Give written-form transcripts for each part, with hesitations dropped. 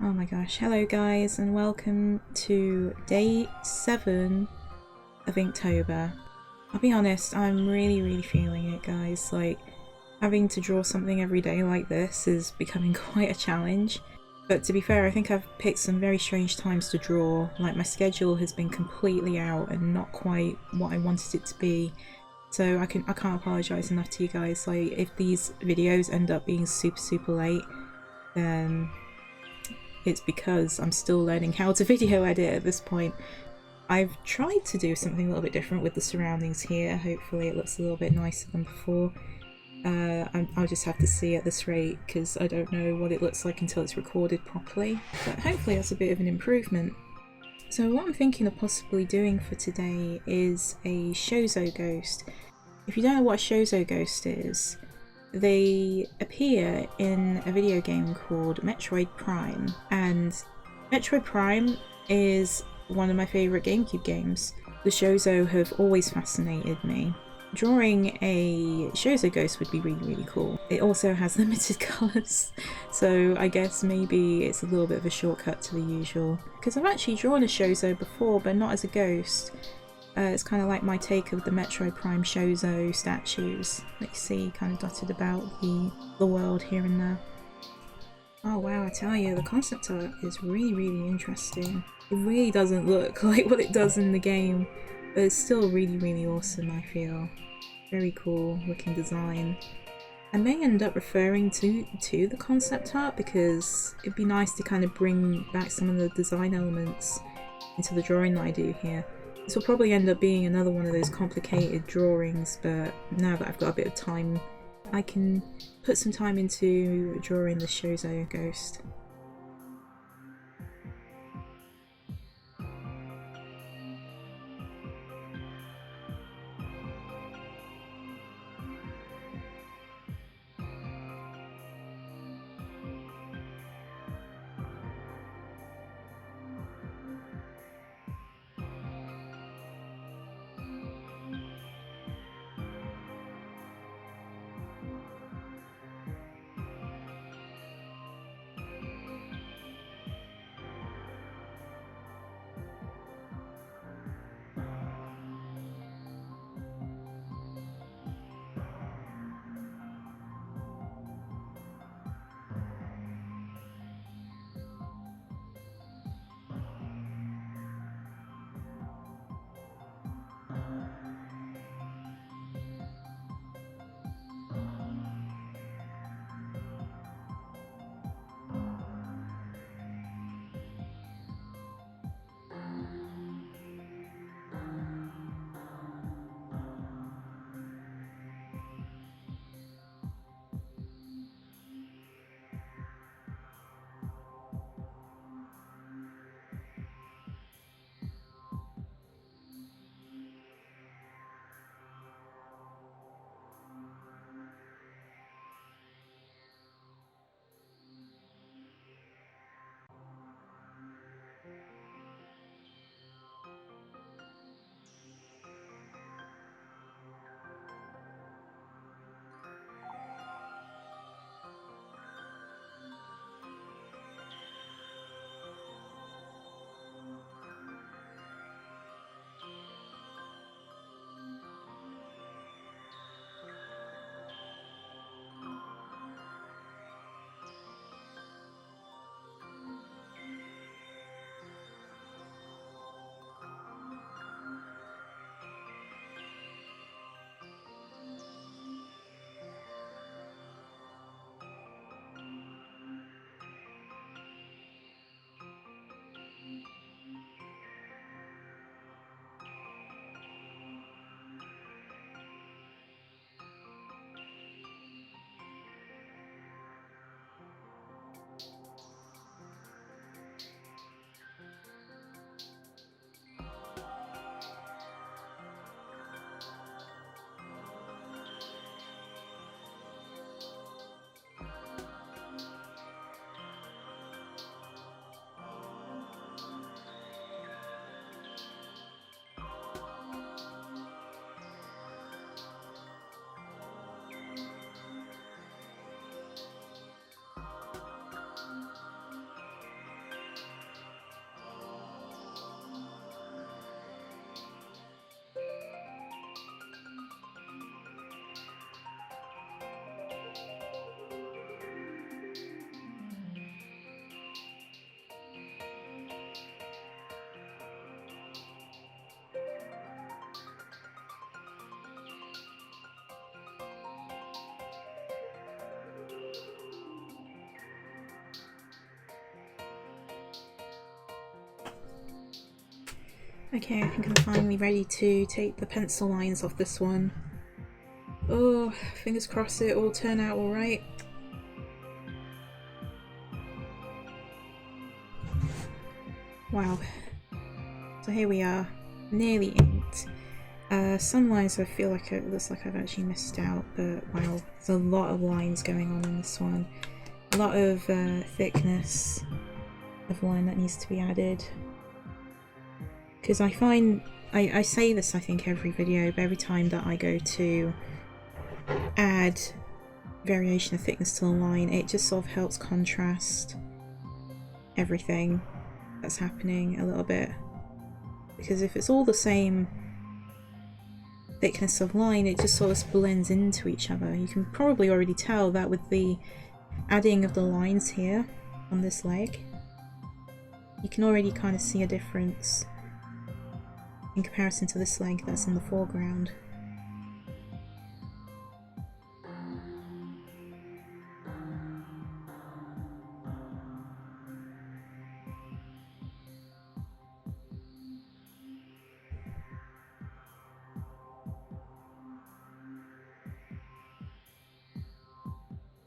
Oh my gosh, hello guys and welcome to day 7 of Inktober. I'll be honest, I'm really feeling it guys, like having to draw something every day like this is becoming quite a challenge. But to be fair, I think I've picked some very strange times to draw, like my schedule has been completely out and not quite what I wanted it to be. So I can't apologise enough to you guys, like if these videos end up being super late, then it's because I'm still learning how to video edit at this point. I've tried to do something a little bit different with the surroundings here. Hopefully it looks a little bit nicer than before. I'll just have to see at this rate because I don't know what it looks like until it's recorded properly. But hopefully that's a bit of an improvement. So what I'm thinking of possibly doing for today is a Chozo Ghost. If you don't know what a Chozo Ghost is, they appear in a video game called Metroid Prime, and Metroid Prime is one of my favourite GameCube games. The Chozo have always fascinated me. Drawing a Chozo Ghost would be really cool. It also has limited colours, so I guess maybe it's a little bit of a shortcut to the usual. Because I've actually drawn a Chozo before, but not as a ghost. It's kind of like my take of the Metroid Prime Chozo statues that you see kind of dotted about the world here and there. Oh wow, I tell you, the concept art is really interesting. It really doesn't look like what it does in the game, but it's still really awesome, I feel. Very cool looking design. I may end up referring to the concept art because it'd be nice to kind of bring back some of the design elements into the drawing that I do here. This will probably end up being another one of those complicated drawings, but now that I've got a bit of time, I can put some time into drawing the Chozo Ghost. Okay, I think I'm finally ready to take the pencil lines off this one. Oh, fingers crossed it all turn out alright. Wow. So here we are, nearly inked. Some lines I feel like it looks like I've actually missed out, but wow, there's a lot of lines going on in this one. A lot of thickness of line that needs to be added. Because I find, I say this I think every video, but every time that I go to add variation of thickness to the line, it just sort of helps contrast everything that's happening a little bit. Because if it's all the same thickness of line, it just sort of blends into each other. You can probably already tell that with the adding of the lines here on this leg. You can already kind of see a difference in comparison to this leg that's in the foreground.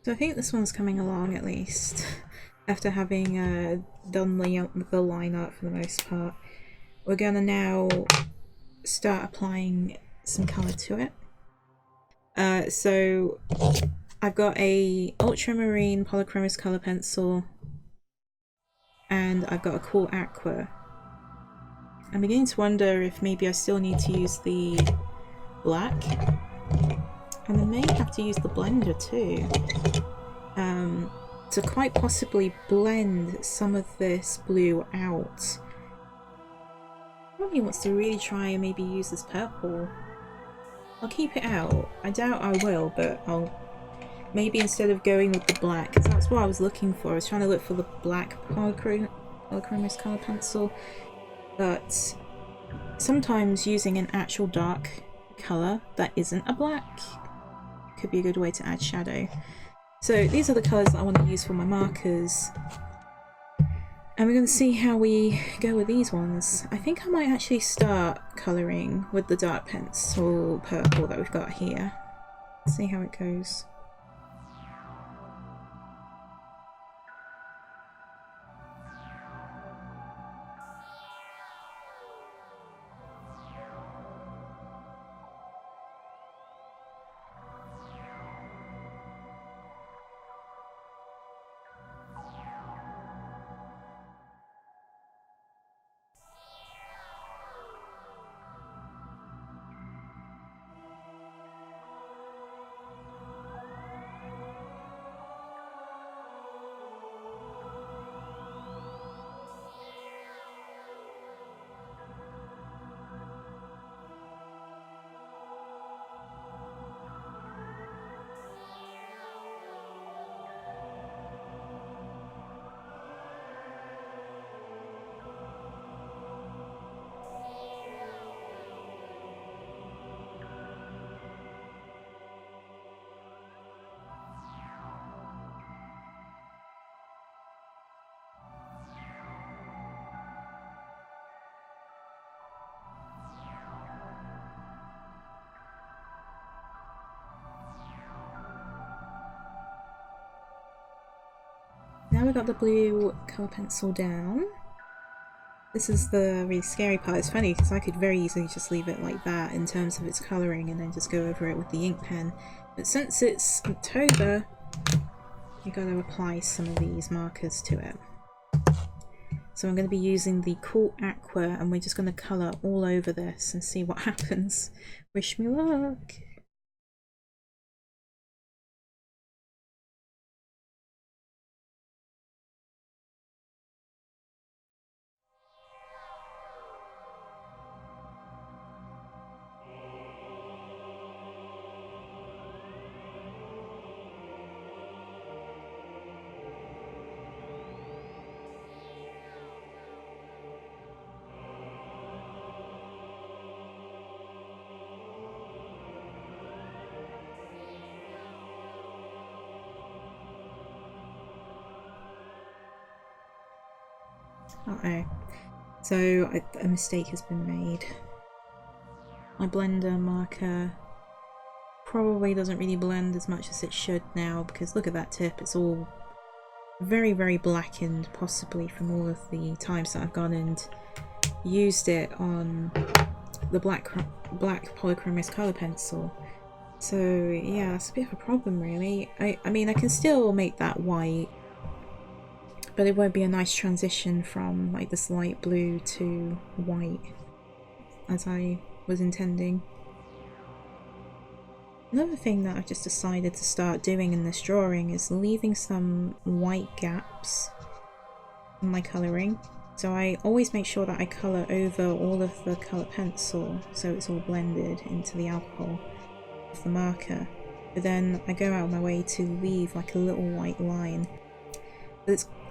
So I think this one's coming along at least, after having done the line art for the most part. We're gonna now start applying some colour to it. So I've got a ultramarine polychromos colour pencil and I've got a cool aqua. I'm beginning to wonder if maybe I still need to use the black, and I may have to use the blender too, to quite possibly blend some of this blue out. Part of me wants to really try and maybe use this purple. I'll keep it out. I doubt I will, but I'll maybe instead of going with the black, because that's what I was looking for. I was trying to look for the black polychromos colour pencil, but sometimes using an actual dark colour that isn't a black could be a good way to add shadow. So these are the colours that I want to use for my markers, and we're going to see how we go with these ones. I think I might actually start colouring with the dark pencil purple that we've got here. See how it goes. Now we've got the blue colour pencil down. This is the really scary part. It's funny because I could very easily just leave it like that in terms of its colouring and then just go over it with the ink pen. But since it's Inktober, you've got to apply some of these markers to it. So I'm going to be using the Cool Aqua and we're just going to colour all over this and see what happens. Wish me luck! Uh-oh. So a mistake has been made. My blender marker probably doesn't really blend as much as it should now, because look at that tip, it's all very, very blackened, possibly from all of the times that I've gone and used it on the black polychromos colour pencil. So yeah, it's a bit of a problem really. I mean, I can still make that white, but it won't be a nice transition from like this light blue to white as I was intending. Another thing that I've just decided to start doing in this drawing is leaving some white gaps in my colouring. So I always make sure that I colour over all of the colour pencil so it's all blended into the alcohol of the marker. But then I go out of my way to leave like a little white line.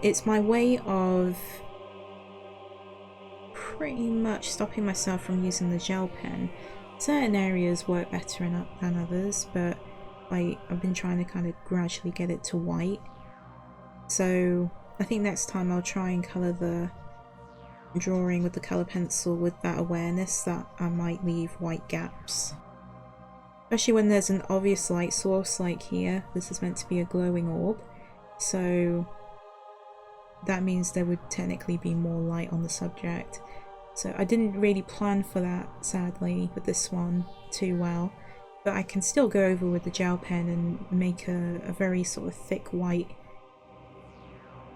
It's my way of pretty much stopping myself from using the gel pen. Certain areas work better than others, but I've been trying to kind of gradually get it to white. So I think next time I'll try and colour the drawing with the colour pencil with that awareness that I might leave white gaps. Especially when there's an obvious light source like here. This is meant to be a glowing orb, so that means there would technically be more light on the subject. So I didn't really plan for that, sadly, with this one too well, but I can still go over with the gel pen and make a very sort of thick white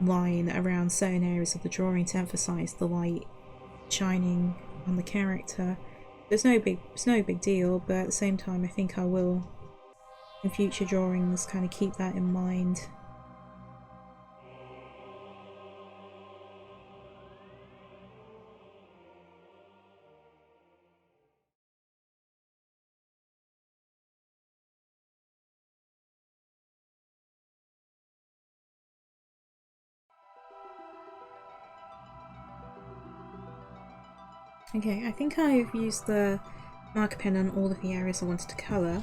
line around certain areas of the drawing to emphasize the light shining on the character. It's no big deal, but at the same time I think I will in future drawings kind of keep that in mind. Okay, I think I've used the marker pen on all of the areas I wanted to colour,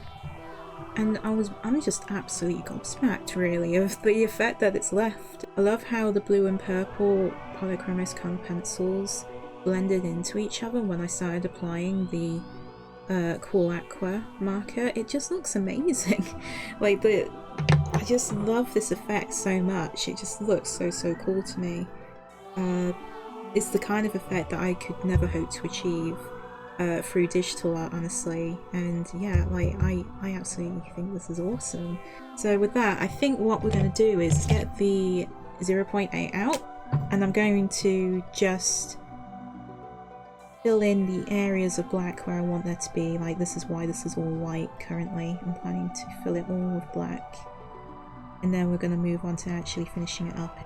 and I'm just absolutely gobsmacked really of the effect that it's left. I love how the blue and purple polychromos colour pencils blended into each other when I started applying the Cool Aqua marker. It just looks amazing. I just love this effect so much. It just looks so cool to me. It's the kind of effect that I could never hope to achieve through digital art, honestly. And yeah, I absolutely think this is awesome. So with that, I think what we're going to do is get the 0.8 out, and I'm going to just fill in the areas of black where I want there to be. Like, this is why this is all white currently. I'm planning to fill it all with black, and then we're going to move on to actually finishing it up.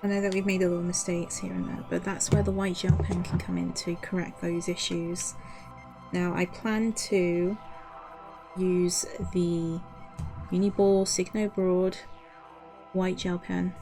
I know that we've made a little mistakes here and there, but that's where the white gel pen can come in to correct those issues. Now I plan to use the Uniball Signo Broad white gel pen.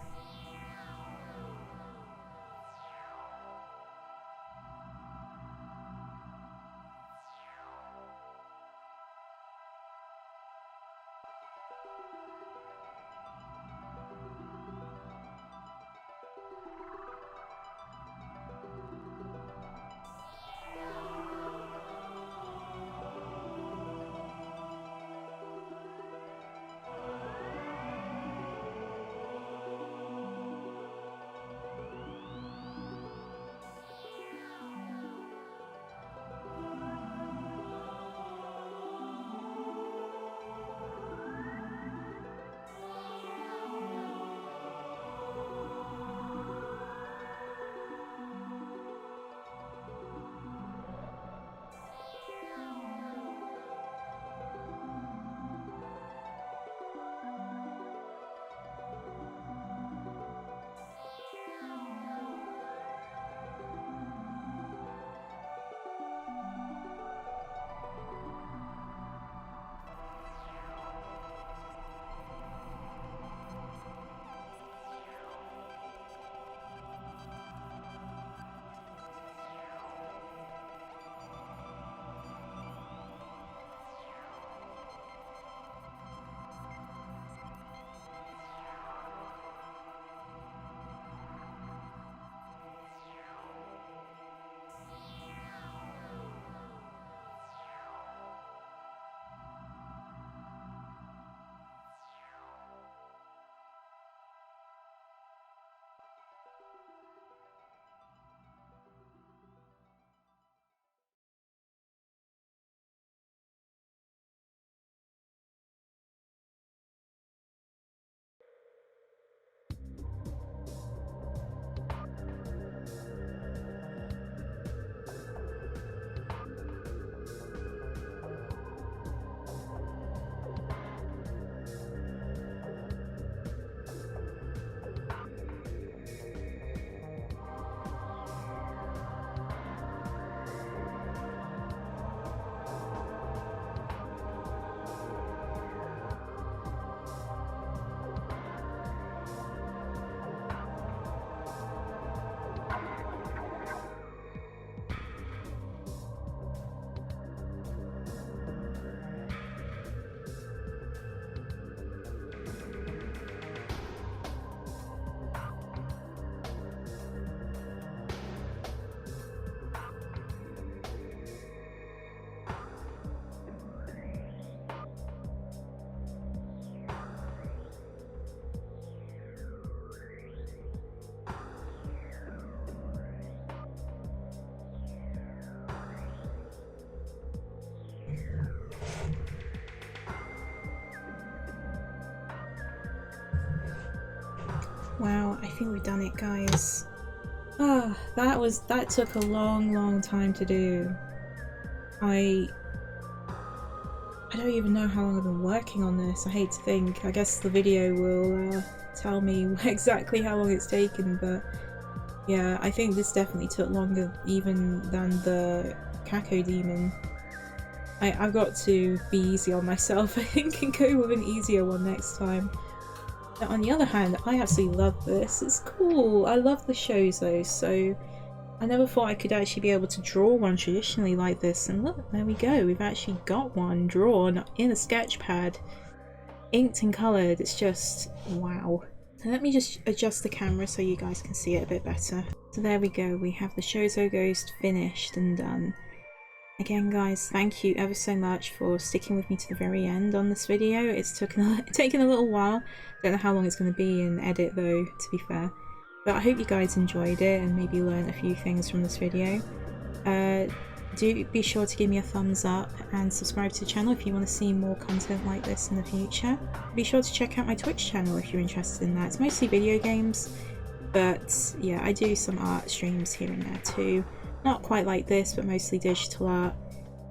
Wow, I think we've done it, guys. Ah, that took a long time to do. I don't even know how long I've been working on this. I hate to think. I guess the video will tell me exactly how long it's taken, but yeah, I think this definitely took longer even than the Kako Demon. I've got to be easy on myself, I think, and go with an easier one next time. But on the other hand, I absolutely love this. It's cool. I love the Chozo, so I never thought I could actually be able to draw one traditionally like this, and look, there we go, we've actually got one drawn in a sketch pad, inked and coloured. It's just wow. So let me just adjust the camera so you guys can see it a bit better. So there we go, we have the Chozo Ghost finished and done. Again guys, thank you ever so much for sticking with me to the very end on this video. It's taken a little while. Don't know how long it's going to be in edit though, to be fair. But I hope you guys enjoyed it and maybe learned a few things from this video. Do be sure to give me a thumbs up and subscribe to the channel if you want to see more content like this in the future. Be sure to check out my Twitch channel if you're interested in that. It's mostly video games, but yeah, I do some art streams here and there too. Not quite like this, but mostly digital art.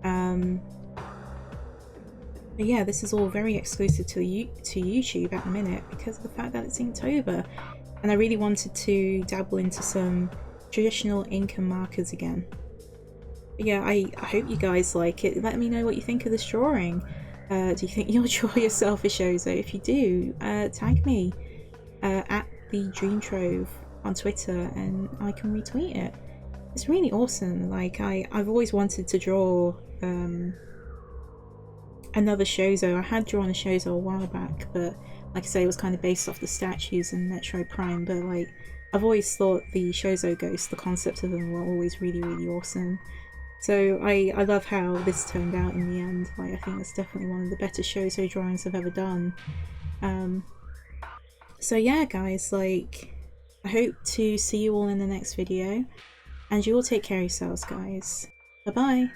But yeah, this is all very exclusive to YouTube at the minute because of the fact that it's Inktober. And I really wanted to dabble into some traditional ink and markers again. But yeah, I hope you guys like it. Let me know what you think of this drawing. Do you think you'll draw yourself a Chozo? If you do, tag me at the DreamTrove on Twitter and I can retweet it. It's really awesome. Like I've always wanted to draw another Chozo. I had drawn a Chozo a while back, but like I say, it was kind of based off the statues in Metroid Prime, but like I've always thought the Chozo Ghost, the concept of them were always really awesome. So I love how this turned out in the end. Like I think that's definitely one of the better Chozo drawings I've ever done. So yeah guys, like I hope to see you all in the next video, and you all take care of yourselves guys. Bye bye!